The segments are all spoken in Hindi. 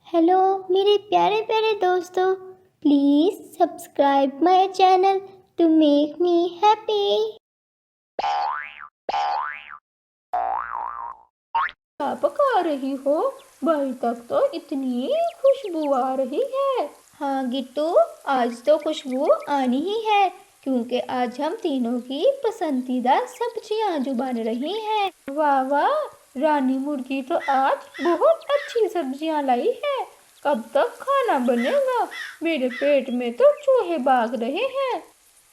हेलो मेरे प्यारे प्यारे दोस्तों, please subscribe my channel to make me happy. क्या पका रही हो? भाई तक तो इतनी खुशबू आ रही है। हाँ गिट्टू, आज तो खुशबू आनी ही है क्योंकि आज हम तीनों की पसंदीदा सब्जियां जो बन रही हैं। वाह वाह, रानी मुर्गी तो आज बहुत अच्छी सब्जियां लाई है। कब तक खाना बनेगा? मेरे पेट में तो चूहे भाग रहे हैं।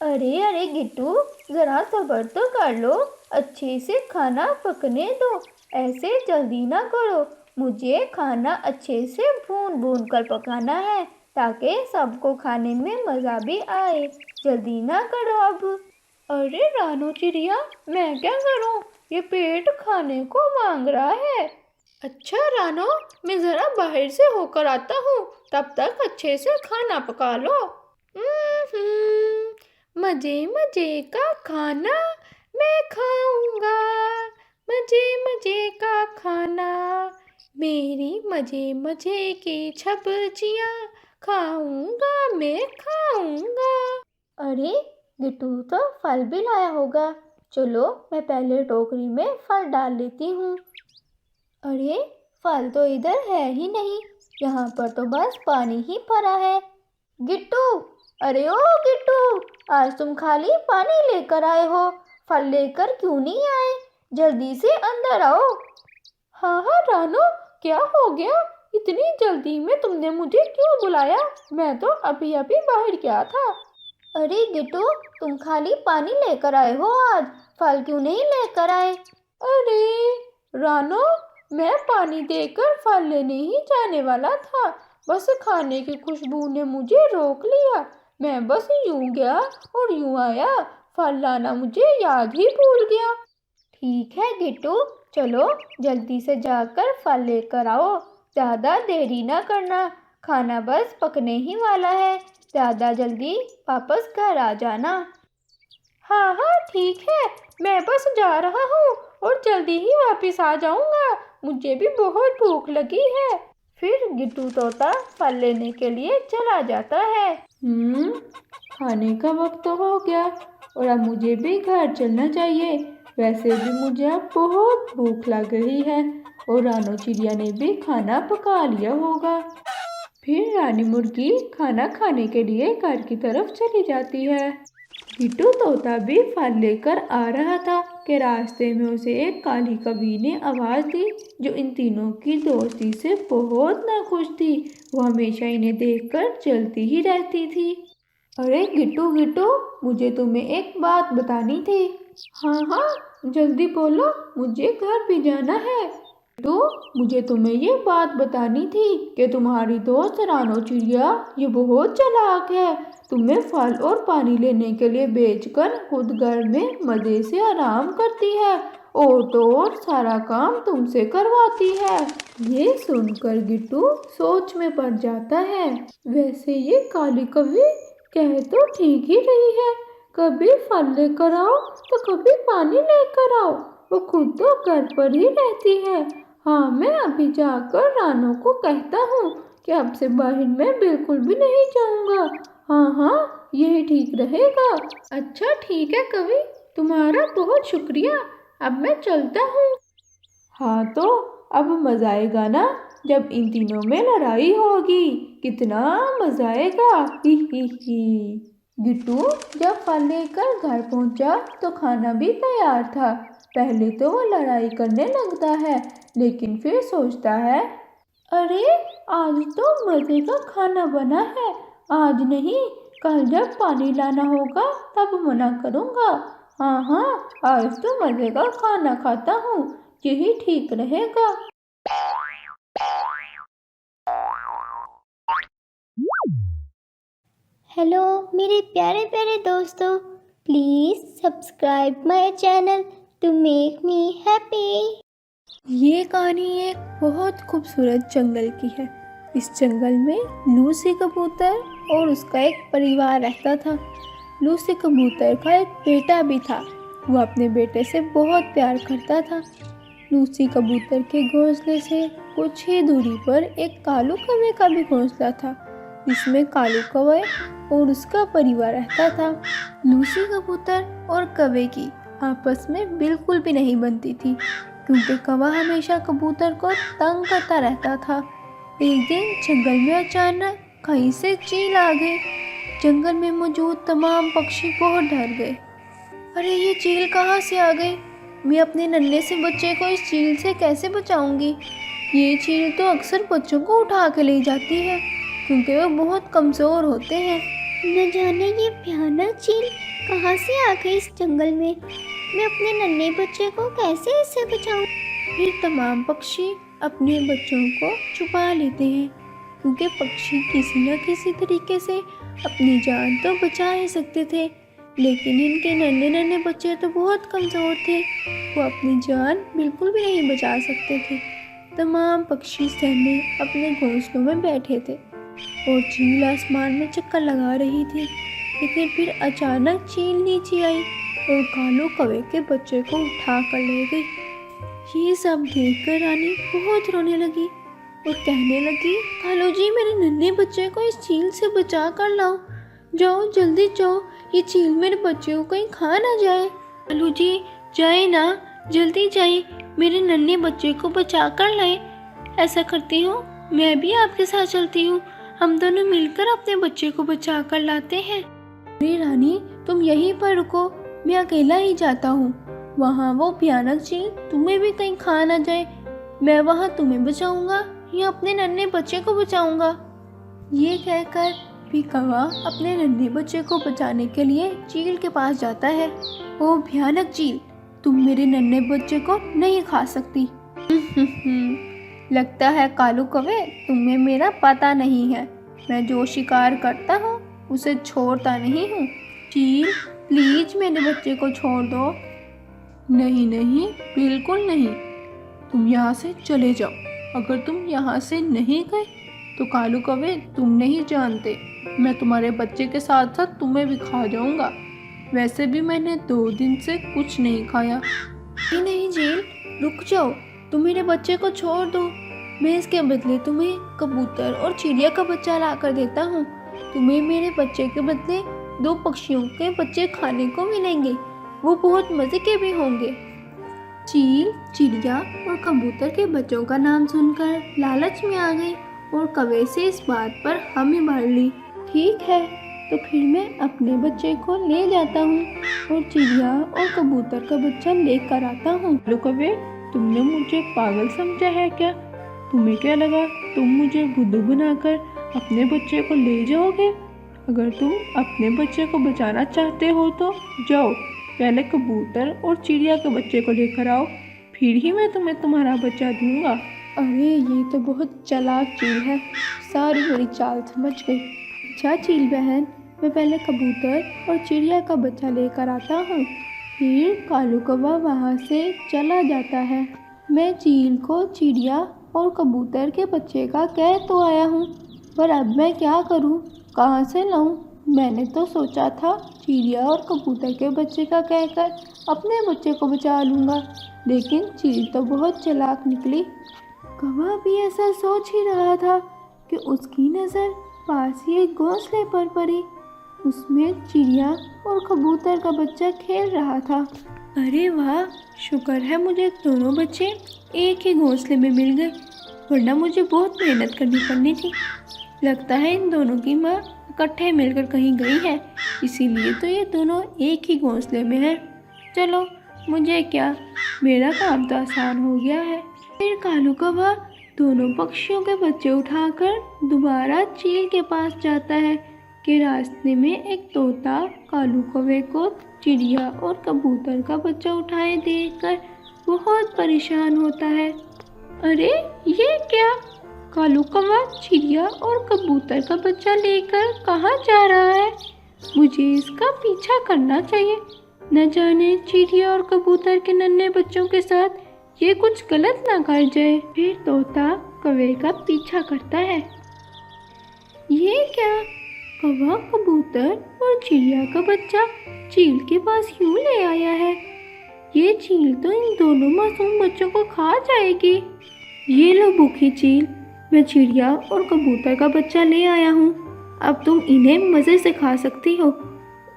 अरे अरे गिट्टू, ज़रा सब्र तो कर लो, अच्छे से खाना पकने दो। ऐसे जल्दी ना करो, मुझे खाना अच्छे से भून भून कर पकाना है ताकि सबको खाने में मज़ा भी आए। जल्दी ना करो अब। अरे रानो चिड़िया, मैं क्या करूं? ये पेट खाने को मांग रहा है। अच्छा रानो, मैं जरा बाहर से होकर आता हूँ, तब तक अच्छे से खाना पका लो। मजे मजे का खाना मैं खाऊंगा, मजे मजे का खाना, मेरी मजे मजे की सब्जियां खाऊंगा मैं खाऊंगा। अरे गिट्टू तो फल भी लाया होगा, चलो मैं पहले टोकरी में फल डाल लेती हूँ। अरे फल तो इधर है ही नहीं, यहाँ पर तो बस पानी ही भरा है। गिट्टू, अरे ओ गिट्टू, आज तुम खाली पानी लेकर आए हो, फल लेकर क्यों नहीं आए? जल्दी से अंदर आओ। हाँ हाँ रानो, क्या हो गया? इतनी जल्दी में तुमने मुझे क्यों बुलाया? मैं तो अभी अभी बाहर गया था। अरे गिट्टू, तुम खाली पानी लेकर आए हो आज, फल क्यों नहीं लेकर आए? अरे रानो, मैं पानी देकर फल लेने ही जाने वाला था, बस खाने की खुशबू ने मुझे रोक लिया। मैं बस यूं गया और यूं आया, फल लाना मुझे याद ही भूल गया। ठीक है गिट्टू, चलो जल्दी से जाकर फल लेकर आओ, ज़्यादा देरी ना करना, खाना बस पकने ही वाला है, ज़्यादा जल्दी वापस घर आ जाना। हाँ हाँ ठीक है, मैं बस जा रहा हूँ और जल्दी ही वापस आ जाऊंगा, मुझे भी बहुत भूख लगी है। फिर गिट्टू तोता फल लेने के लिए चला जाता है। खाने का वक्त तो हो गया और अब मुझे भी घर चलना चाहिए। वैसे भी मुझे अब बहुत भूख लग रही है और रानो चिड़िया ने भी खाना पका लिया होगा। फिर रानी मुर्गी खाना खाने के लिए घर की तरफ चली जाती है। गिट्टू तोता भी फल लेकर आ रहा था कि रास्ते में उसे एक काली कवि ने आवाज दी, जो इन तीनों की दोस्ती से बहुत नाखुश थी। वो हमेशा इन्हें देखकर जलती ही रहती थी। अरे गिट्टू गिट्टू, मुझे तुम्हें एक बात बतानी थी। हाँ हाँ जल्दी बोलो, मुझे घर भी जाना है। तो मुझे तुम्हें ये बात बतानी थी कि तुम्हारी दोस्त रानो चिड़िया ये बहुत चालाक है। तुम्हें फल और पानी लेने के लिए भेजकर खुद घर में मजे से आराम करती है और तो और सारा काम तुमसे करवाती है। ये सुनकर गिट्टू सोच में पड़ जाता है। वैसे ये काली कवि कह तो ठीक ही रही है, कभी फल लेकर आओ तो कभी पानी लेकर आओ। वो खुद तो घर पर ही रहती है। हाँ, मैं अभी जाकर रानो को कहता हूँ कि अब से बाहर मैं बिल्कुल भी नहीं जाऊँगा। हाँ हाँ, यही ठीक रहेगा। अच्छा ठीक है कवि, तुम्हारा बहुत शुक्रिया, अब मैं चलता हूँ। हाँ तो अब मजा आएगा ना जब इन तीनों में लड़ाई होगी, कितना मजा आएगा। ही। गिट्टू जब फल लेकर घर पहुंचा तो खाना भी तैयार था। पहले तो वो लड़ाई करने लगता है, लेकिन फिर सोचता है, अरे आज तो मजे का खाना बना है, आज नहीं, कल जब पानी लाना होगा तब मना करूँगा। हाँ हाँ, आज तो मजे का खाना खाता हूँ, यही ठीक रहेगा। हेलो मेरे प्यारे प्यारे दोस्तों, please subscribe my channel to make me happy. ये कहानी एक बहुत खूबसूरत जंगल की है। इस जंगल में लूसी कबूतर और उसका एक परिवार रहता था। लूसी कबूतर का एक बेटा भी था। वो अपने बेटे से बहुत प्यार करता था। लूसी कबूतर के घोंसले से कुछ ही दूरी पर एक कालू कौवे का भी घोंसला था, जिसमें कालू कौवे और उसका परिवार रहता था। लूसी कबूतर और कौवे की आपस में बिल्कुल भी नहीं बनती थी, क्योंकि कौवा हमेशा कबूतर को तंग करता रहता था। एक दिन जंगल में अचानक कहीं से चील आ गई। जंगल में मौजूद तमाम पक्षी बहुत डर गए। अरे ये चील कहाँ से आ गई? मैं अपने नन्हे से बच्चे को इस चील से कैसे बचाऊंगी? ये चील तो अक्सर बच्चों को उठा के ले जाती है, क्योंकि वे बहुत कमज़ोर होते हैं। न जाने ये भयानक चील कहाँ से आ गई इस जंगल में। मैं अपने नन्हे बच्चे को कैसे इससे बचाऊं? फिर तमाम पक्षी अपने बच्चों को छुपा लेते हैं, क्योंकि पक्षी किसी न किसी तरीके से अपनी जान तो बचा ही सकते थे, लेकिन इनके नन्हे नन्हे बच्चे तो बहुत कमज़ोर थे। वो अपनी जान बिल्कुल भी नहीं बचा सकते थे। तमाम पक्षी सहमे अपने घोंसलों में बैठे थे और चील आसमान में चक्कर लगा रही थी। लेकिन फिर अचानक चील नीचे आई और कालू कौवे के बच्चे को उठा कर ले गई। ये सब देखकर रानी बहुत रोने लगी और कहने लगी, कालू जी, मेरे नन्हे बच्चे को इस चील से बचा कर लाओ। जाओ, जल्दी जाओ, ये चील मेरे बच्चे को कहीं खा ना जाए। कालू जी जाए ना, जल्दी जाए, मेरे नन्हे बच्चे को बचा कर लाए। ऐसा करती हूँ, मैं भी आपके साथ चलती हूँ, हम दोनों मिलकर अपने बच्चे को बचा कर लाते हैं। अरे रानी, तुम यहीं पर रुको, मैं अकेला ही जाता हूँ। वहाँ वो भयानक चील तुम्हें भी कहीं खा ना जाए। मैं वहाँ तुम्हें बचाऊंगा या अपने नन्हे बच्चे को बचाऊंगा। ये कहकर भी कौवा अपने नन्हे बच्चे को बचाने के लिए चील के पास जाता है। ओ भयानक चील, तुम मेरे नन्हे बच्चे को नहीं खा सकती। लगता है कालू कौवे, तुम्हें मेरा पता नहीं है। मैं जो शिकार करता हूँ उसे छोड़ता नहीं हूँ। चील, प्लीज मेरे बच्चे को छोड़ दो। नहीं नहीं, बिल्कुल नहीं, तुम यहाँ से चले जाओ। अगर तुम यहाँ से नहीं गए तो कालू कौवे, तुम नहीं जानते, मैं तुम्हारे बच्चे के साथ साथ तुम्हें भी खा जाऊंगा। वैसे भी मैंने 2 दिन से कुछ नहीं खाया। नहीं चील, रुक जाओ, तुम मेरे बच्चे को छोड़ दो। मैं इसके बदले तुम्हें कबूतर और चिड़िया का बच्चा ला कर देता हूँ। तुम्हें मेरे बच्चे के बदले 2 पक्षियों के बच्चे खाने को मिलेंगे, वो बहुत मज़े के भी होंगे। चील, चिड़िया और कबूतर के बच्चों का नाम सुनकर लालच में आ गई और कौवे से इस बात पर हामी भर ली। ठीक है, तो फिर मैं अपने बच्चे को ले जाता हूँ और चिड़िया और कबूतर का बच्चा लेकर आता हूँ। कालू कौवे, तुमने मुझे पागल समझा है क्या? तुम्हें क्या लगा तुम मुझे बुद्धू बनाकर अपने बच्चे को ले जाओगे? अगर तुम अपने बच्चे को बचाना चाहते हो तो जाओ, पहले कबूतर और चिड़िया के बच्चे को लेकर आओ, फिर ही मैं तुम्हें तुम्हारा बच्चा दूंगा। अरे ये तो बहुत चालाक चील है, सारी मेरी चाल समझ गई। अच्छा चील बहन, मैं पहले कबूतर और चिड़िया का बच्चा लेकर आता हूँ। फिर कालू कौवा वहाँ से चला जाता है। मैं चील को चिड़िया और कबूतर के बच्चे का कह तो आया हूँ, पर अब मैं क्या करूँ, कहाँ से लाऊं? मैंने तो सोचा था चिड़िया और कबूतर के बच्चे का कहकर अपने बच्चे को बचा लूँगा, लेकिन चील तो बहुत चालाक निकली। कौवा भी ऐसा सोच ही रहा था कि उसकी नज़र पास ही एक घोंसले पर पड़ी। उसमें चिड़िया और कबूतर का बच्चा खेल रहा था। अरे वाह, शुक्र है मुझे दोनों बच्चे एक ही घोंसले में मिल गए, वरना मुझे बहुत मेहनत करनी पड़नी थी। लगता है इन दोनों की माँ इकट्ठे मिलकर कहीं गई है, इसीलिए तो ये दोनों एक ही घोंसले में हैं। चलो, मुझे क्या, मेरा काम तो आसान हो गया है। फिर कालू कौवा दोनों पक्षियों के बच्चे उठाकर दोबारा चील के पास जाता है कि रास्ते में एक तोता कालू कौवे को चिड़िया और कबूतर का बच्चा उठाए देखकर बहुत परेशान होता है। अरे ये क्या, कालू कौवा चिड़िया और कबूतर का बच्चा लेकर कहाँ जा रहा है? मुझे इसका पीछा करना चाहिए, न जाने चिड़िया और कबूतर के नन्हे बच्चों के साथ ये कुछ गलत ना कर जाए। फिर तोता कौवे का पीछा करता है। ये क्या, कौवा कबूतर और चिड़िया का बच्चा चील के पास क्यों ले आया है? ये चील तो इन दोनों मासूम बच्चों को खा जाएगी। ये लो भूखी चील, मैं चिड़िया और कबूतर का बच्चा ले आया हूँ। अब तुम इन्हें मज़े से खा सकती हो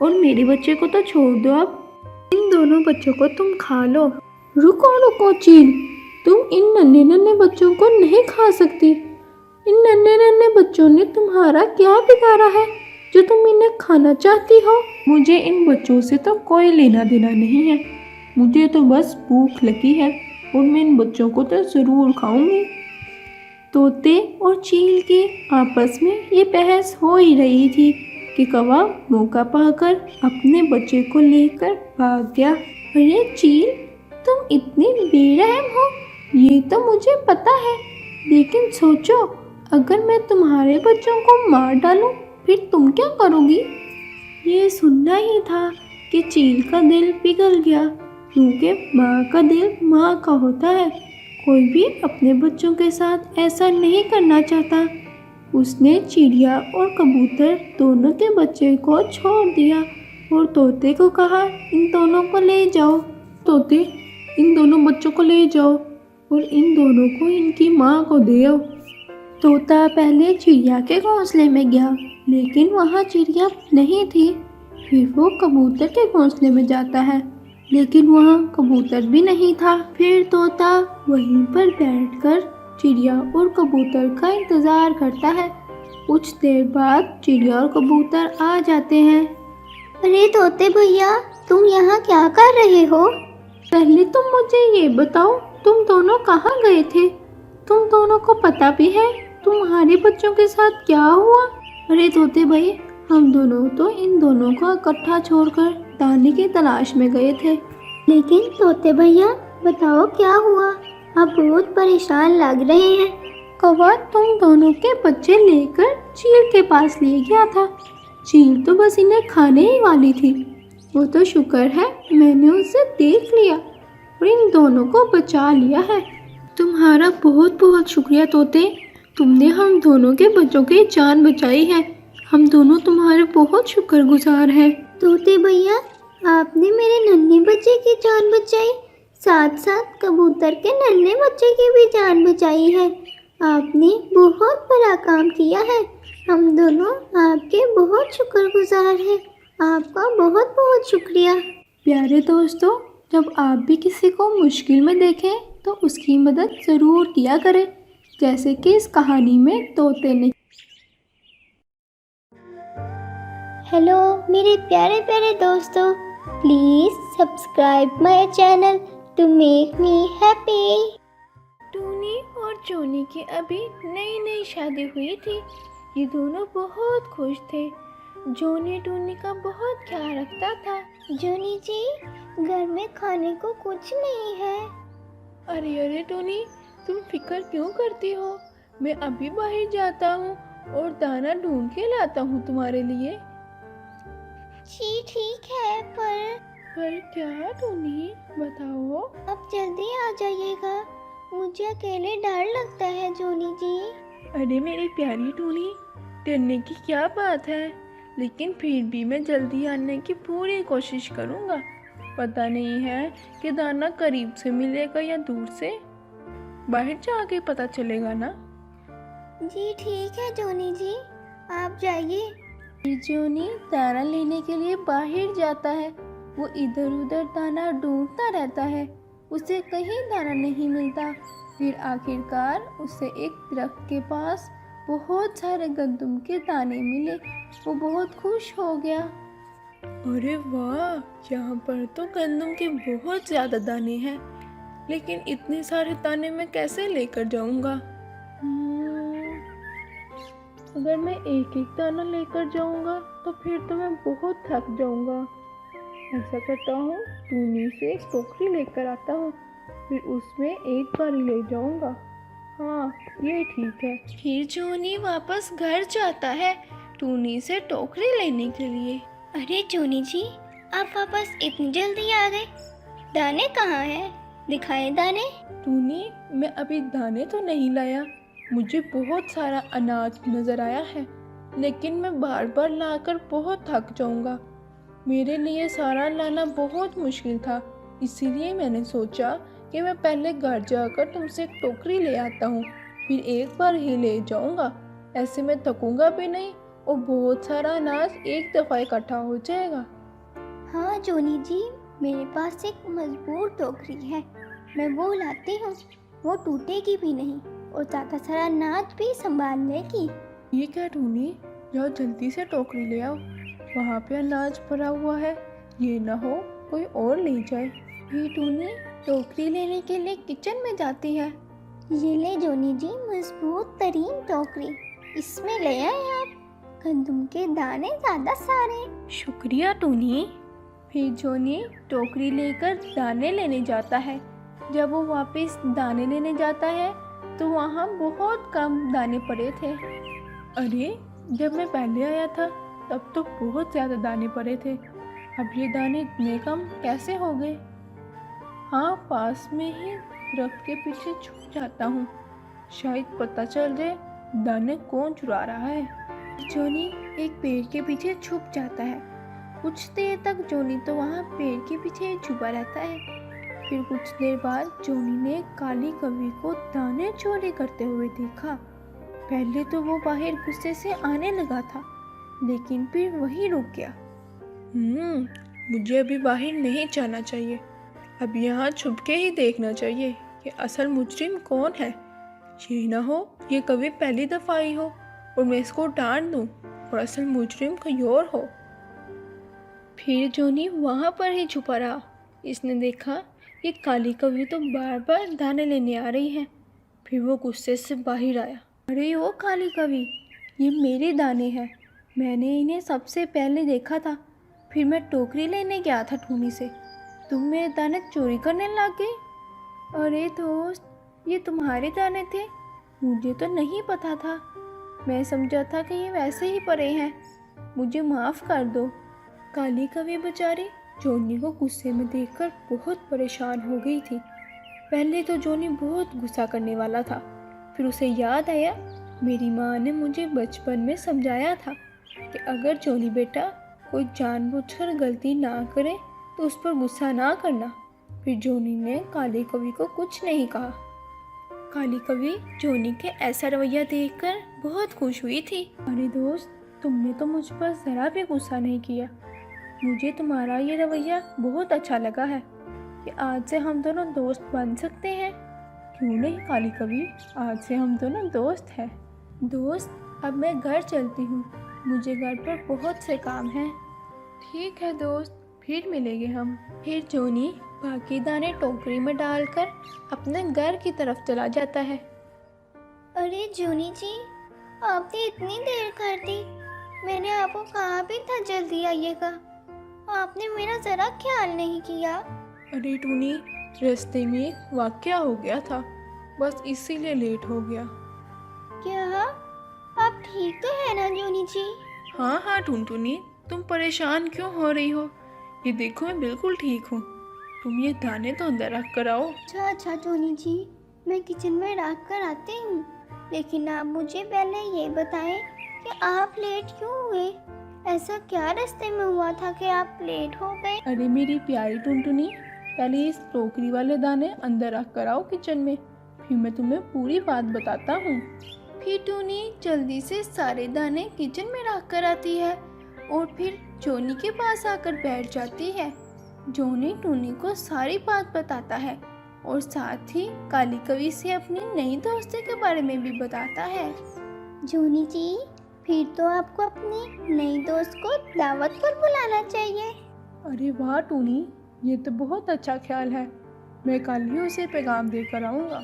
और मेरे बच्चे को तो छोड़ दो। अब इन दोनों बच्चों को तुम खा लो। रुको रुको चील, तुम इन नन्हे नन्हे बच्चों को नहीं खा सकती। इन नन्हे नन्हे बच्चों ने तुम्हारा क्या बिगाड़ा है जो तुम इन्हें खाना चाहती हो? मुझे इन बच्चों से तो कोई लेना देना नहीं है, मुझे तो बस भूख लगी है और मैं इन बच्चों को तो ज़रूर खाऊंगी। तोते और चील के आपस में ये बहस हो ही रही थी कि कौवा मौका पाकर अपने बच्चे को लेकर भाग गया। अरे चील, तुम इतनी बेरहम हो ये तो मुझे पता है, लेकिन सोचो अगर मैं तुम्हारे बच्चों को मार डालूं फिर तुम क्या करोगी? ये सुनना ही था कि चील का दिल पिघल गया, क्योंकि माँ का दिल माँ का होता है। कोई भी अपने बच्चों के साथ ऐसा नहीं करना चाहता। उसने चिड़िया और कबूतर दोनों के बच्चे को छोड़ दिया और तोते को कहा, इन दोनों को ले जाओ। तोते, इन दोनों बच्चों को ले जाओ और इन दोनों को इनकी माँ को दे आओ। तोता पहले चिड़िया के घोंसले में गया, लेकिन वहाँ चिड़िया नहीं थी। फिर वो कबूतर के घोंसले में जाता है, लेकिन वहाँ कबूतर भी नहीं था। फिर तोता वहीं पर बैठकर चिड़िया और कबूतर का इंतज़ार करता है। कुछ देर बाद चिड़िया और कबूतर आ जाते हैं। अरे तोते भैया, तुम यहाँ क्या कर रहे हो? पहले तुम मुझे ये बताओ, तुम दोनों कहाँ गए थे? तुम दोनों को पता भी है तुम्हारे बच्चों के साथ क्या हुआ? अरे तोते भाई, हम दोनों तो इन दोनों को इकट्ठा छोड़कर दाने की तलाश में गए थे। लेकिन तोते भैया बताओ क्या हुआ? आप बहुत परेशान लग रहे हैं। कौवा तुम दोनों के बच्चे लेकर चील के पास ले गया था। चील तो बस इन्हें खाने ही वाली थी। वो तो शुक्र है मैंने उसे देख लिया और इन दोनों को बचा लिया है। तुम्हारा बहुत बहुत शुक्रिया तोते, तुमने हम दोनों के बच्चों की जान बचाई है। हम दोनों तुम्हारे बहुत शुक्रगुजार हैं। तोते भैया, आपने मेरे नन्हे बच्चे की जान बचाई, साथ साथ कबूतर के नन्हे बच्चे की भी जान बचाई है। आपने बहुत बड़ा काम किया है। हम दोनों आपके बहुत शुक्रगुजार हैं। आपका बहुत बहुत शुक्रिया। प्यारे दोस्तों, जब आप भी किसी को मुश्किल में देखें तो उसकी मदद ज़रूर किया करें, जैसे कि इस कहानी में तोते ने। हेलो मेरे प्यारे प्यारे दोस्तों, please subscribe my channel to make me happy. टूनी और जोनी की अभी नई नई शादी हुई थी। ये दोनों बहुत खुश थे। जोनी टूनी का बहुत ख्याल रखता था। जोनी जी, घर में खाने को कुछ नहीं है। अरे अरे टूनी, तुम फिक्र क्यों करती हो? मैं अभी बाहर जाता हूँ और दाना ढूंढ के लाता हूँ तुम्हारे लिए। जी ठीक है, पर क्या टूनी, बताओ। अब जल्दी आ जाइएगा, मुझे अकेले डर लगता है जोनी जी। अरे मेरी प्यारी टूनी, डरने की क्या बात है, लेकिन फिर भी मैं जल्दी आने की पूरी कोशिश करूँगा। पता नहीं है कि दाना करीब से मिलेगा या दूर से, बाहर जाके पता चलेगा ना। जी ठीक है जोनी जी, आप जाइए। जोनी दाना लेने के लिए बाहर जाता है। वो इधर उधर दाना ढूंढता रहता है, उसे कहीं दाना नहीं मिलता। फिर आखिरकार उसे एक दरख्त के पास बहुत सारे गंदम के दाने मिले। वो बहुत खुश हो गया। अरे वाह, यहाँ पर तो गंदम के बहुत ज़्यादा दाने हैं, लेकिन इतने सारे दाने मैं कैसे लेकर जाऊँगा? अगर मैं एक एक दाना लेकर जाऊँगा तो फिर तो मैं बहुत थक जाऊँगा। ऐसा करता हूँ, टूनी से एक टोकरी लेकर आता हूँ, फिर उसमें एक बार ले जाऊँगा। हाँ, ये ठीक है। फिर जोनी वापस घर जाता है टूनी से टोकरी लेने के लिए। अरे जोनी जी, आप वापस इतनी जल्दी आ गए। दाने कहाँ हैं? दिखाए दाने। टूनी, मैं अभी दाने तो नहीं लाया, मुझे बहुत सारा अनाज नज़र आया है, लेकिन मैं बार बार लाकर बहुत थक जाऊंगा। मेरे लिए सारा लाना बहुत मुश्किल था, इसीलिए मैंने सोचा कि मैं पहले घर जाकर तुमसे एक टोकरी ले आता हूँ, फिर एक बार ही ले जाऊँगा। ऐसे में थकूंगा भी नहीं और बहुत सारा अनाज एक दफ़ा इकट्ठा हो जाएगा। हाँ जोनी जी, मेरे पास एक मजबूत टोकरी है, मैं वो लाती हूँ, वो टूटेगी भी नहीं और ज़्यादा सारा अनाज भी संभाल लेगी। ठीक है टूनी, जाओ जल्दी से टोकरी ले आओ, वहाँ पे अनाज भरा हुआ है, ये ना हो कोई और ले जाए। ये टूनी टोकरी लेने के लिए किचन में जाती है। ये ले जोनी जी मजबूत तरीन टोकरी, इसमें ले आए आप गंदम के दाने ज़्यादा सारे। शुक्रिया टूनी। फिर जोनी टोकरी लेकर दाने लेने जाता है। जब वो वापस दाने लेने जाता है तो वहाँ बहुत कम दाने पड़े थे। अरे, जब मैं पहले आया था तब तो बहुत ज़्यादा दाने पड़े थे, अब ये दाने इतने कम कैसे हो गए? हाँ, पास में ही दरख्त के पीछे छुप जाता हूँ, शायद पता चल जाए दाने कौन चुरा रहा है। जोनी एक पेड़ के पीछे छुप जाता है। कुछ देर तक जोनी तो वहाँ पेड़ के पीछे छुपा रहता है। फिर कुछ देर बाद जोनी ने काली कौवी को दाने चोरी करते हुए देखा। पहले तो वो बाहर गुस्से से आने लगा था, लेकिन फिर वहीं रुक गया। मुझे अभी बाहर नहीं जाना चाहिए, अब यहाँ छुप के ही देखना चाहिए कि असल मुजरिम कौन है। ये ना हो ये कभी पहली दफ़ा आई हो और मैं इसको डांट दूँ और असल मुजरिम कोई और हो। फिर जोनी वहाँ पर ही छुपा रहा। इसने देखा ये काली कौवी तो बार बार दाने लेने आ रही है। फिर वो गुस्से से बाहर आया। अरे ओ काली कौवी, ये मेरे दाने हैं, मैंने इन्हें सबसे पहले देखा था। फिर मैं टोकरी लेने गया था टूनी से, तुम मेरे दाने चोरी करने लग गई। अरे दोस्त, ये तुम्हारे दाने थे, मुझे तो नहीं पता था। मैं समझा था कि ये वैसे ही पड़े हैं, मुझे माफ़ कर दो। काली कौवी बेचारी जोनी को गुस्से में देखकर बहुत परेशान हो गई थी। पहले तो जोनी बहुत गुस्सा करने वाला था, फिर उसे याद आया मेरी माँ ने मुझे बचपन में समझाया था कि अगर जोनी बेटा कोई जानबूझकर गलती ना करे तो उस पर गुस्सा ना करना। फिर जोनी ने काली कौवी को कुछ नहीं कहा। काली कौवी जोनी के ऐसा रवैया देखकर बहुत खुश हुई थी। अरे दोस्त, तुमने तो मुझ पर ज़रा भी गुस्सा नहीं किया, मुझे तुम्हारा ये रवैया बहुत अच्छा लगा है कि आज से हम दोनों दोस्त बन सकते हैं। क्यों नहीं काली कौवी, आज से हम दोनों दोस्त हैं। दोस्त, अब मैं घर चलती हूँ, मुझे घर पर बहुत से काम हैं। ठीक है दोस्त, फिर मिलेंगे हम। फिर जोनी बाकी दाने टोकरी में डालकर अपने घर की तरफ चला जाता है। अरे जोनी जी, आपने इतनी देर कर दी, मैंने आपको कहा भी था जल्दी आइएगा, आपने मेरा ज़रा ख्याल नहीं किया। अरे टूनी, रास्ते में एक वाकया हो गया था, बस इसीलिए लेट हो गया। क्या आप ठीक तो है ना जोनी जी? हाँ टुनटुनी, तुम परेशान क्यों हो रही हो? ये देखो मैं बिल्कुल ठीक हूँ, तुम ये दाने तो अंदर रख कर आओ। अच्छा जोनी जी, मैं किचन में रख कर आती हूँ, लेकिन आप मुझे पहले ये बताएं कि आप लेट क्यों हुए? ऐसा क्या रास्ते में हुआ था कि आप लेट हो गए? अरे मेरी प्यारी टुनटुनी, पहले इस टोकरी वाले दाने अंदर रख कर आओ किचन में, फिर मैं तुम्हें पूरी बात बताता हूँ। फिर टूनी जल्दी से सारे दाने किचन में रख कर आती है और फिर जोनी के पास आकर बैठ जाती है। जोनी टूनी को सारी बात बताता है और साथ ही काली कौवी से अपनी नई दोस्ती के बारे में भी बताता है। जोनी जी, फिर तो आपको अपनी नई दोस्त को दावत पर बुलाना चाहिए। अरे वाह टूनी, ये तो बहुत अच्छा ख्याल है, मैं कल ही उसे पैगाम देकर आऊँगा।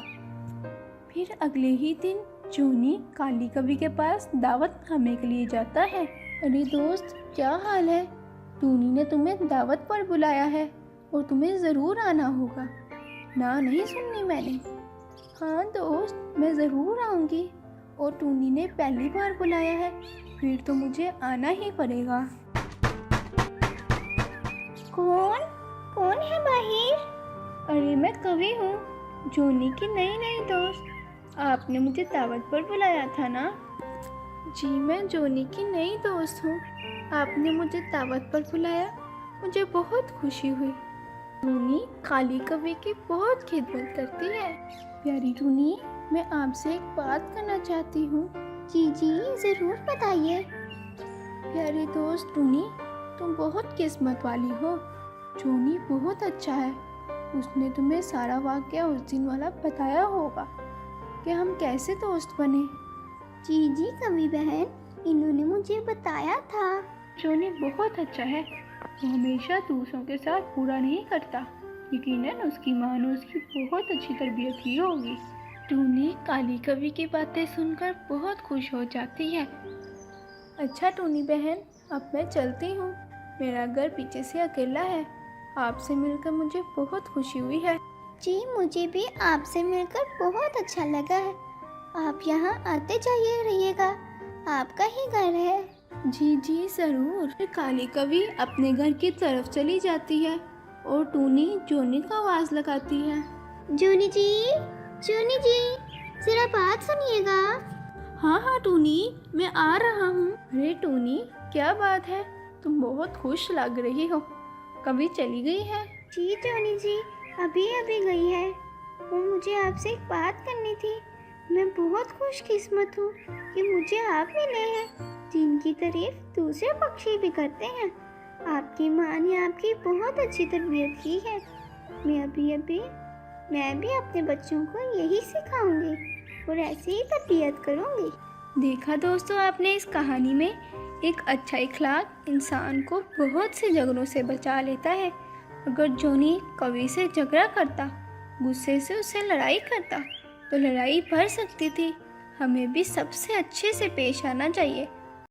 फिर अगले ही दिन जोनी काली कौवी के पास दावत खाने के लिए जाता है। अरे दोस्त, क्या हाल है? टूनी ने तुम्हें दावत पर बुलाया है और तुम्हें ज़रूर आना होगा। ना नहीं सुननी मैंने। हाँ दोस्त, मैं ज़रूर आऊँगी और टूनी ने पहली बार बुलाया है, फिर तो मुझे आना ही पड़ेगा। कौन है बाहर? अरे मैं कवि हूँ, जोनी की नई दोस्त। आपने मुझे दावत पर बुलाया था ना? जी, मैं जोनी की नई दोस्त हूँ, आपने मुझे दावत पर बुलाया, मुझे बहुत खुशी हुई। टूनी काली कौवे की बहुत खिदमत करती है। प्यारी टूनी, मैं आपसे एक बात करना चाहती हूँ। जी जी, ज़रूर बताइए। प्यारी दोस्त टूनी, तुम बहुत किस्मत वाली हो। जोनी बहुत अच्छा है, उसने तुम्हें सारा वाक़या उस दिन वाला बताया होगा कि हम कैसे दोस्त बने। जी जी कवि बहन, इन्होंने मुझे बताया था। जोनी बहुत अच्छा है, वो हमेशा दूसरों के साथ बुरा नहीं करता। यकीनन उसकी माँ ने उसकी बहुत अच्छी तरबियत की होगी। टूनी काली कवि की बातें सुनकर बहुत खुश हो जाती है। अच्छा टूनी बहन, अब मैं चलती हूँ, मेरा घर पीछे से अकेला है। आपसे मिलकर मुझे बहुत खुशी हुई है। जी, मुझे भी आपसे मिलकर बहुत अच्छा लगा है। आप यहाँ आते जाइए रहिएगा, आपका ही घर है। जी जी ज़रूर। फिर काली कवि अपने घर की तरफ चली जाती है और टूनी जोनी को आवाज़ लगाती है। जूनी जी, जूनी जी, ज़रा बात सुनिएगा। हाँ हाँ टूनी, मैं आ रहा हूँ। अरे टूनी, क्या बात है, तुम बहुत खुश लग रही हो। कभी चली गई है? जी जूनी जी, अभी अभी गई है। वो मुझे आपसे एक बात करनी थी। मैं बहुत खुशकिस्मत हूँ कि मुझे आप मिले हैं, जिनकी तारीफ दूसरे पक्षी भी करते हैं। आपकी माँ ने आपकी बहुत अच्छी तरबियत की है। मैं भी अपने बच्चों को यही सिखाऊंगी और ऐसे ही तरबियत करूंगी। देखा दोस्तों, आपने इस कहानी में एक अच्छा इखलाक इंसान को बहुत से झगड़ों से बचा लेता है। अगर जोनी कवि से झगड़ा करता, गुस्से से उससे लड़ाई करता, तो लड़ाई बढ़ सकती थी। हमें भी सबसे अच्छे से पेश आना चाहिए।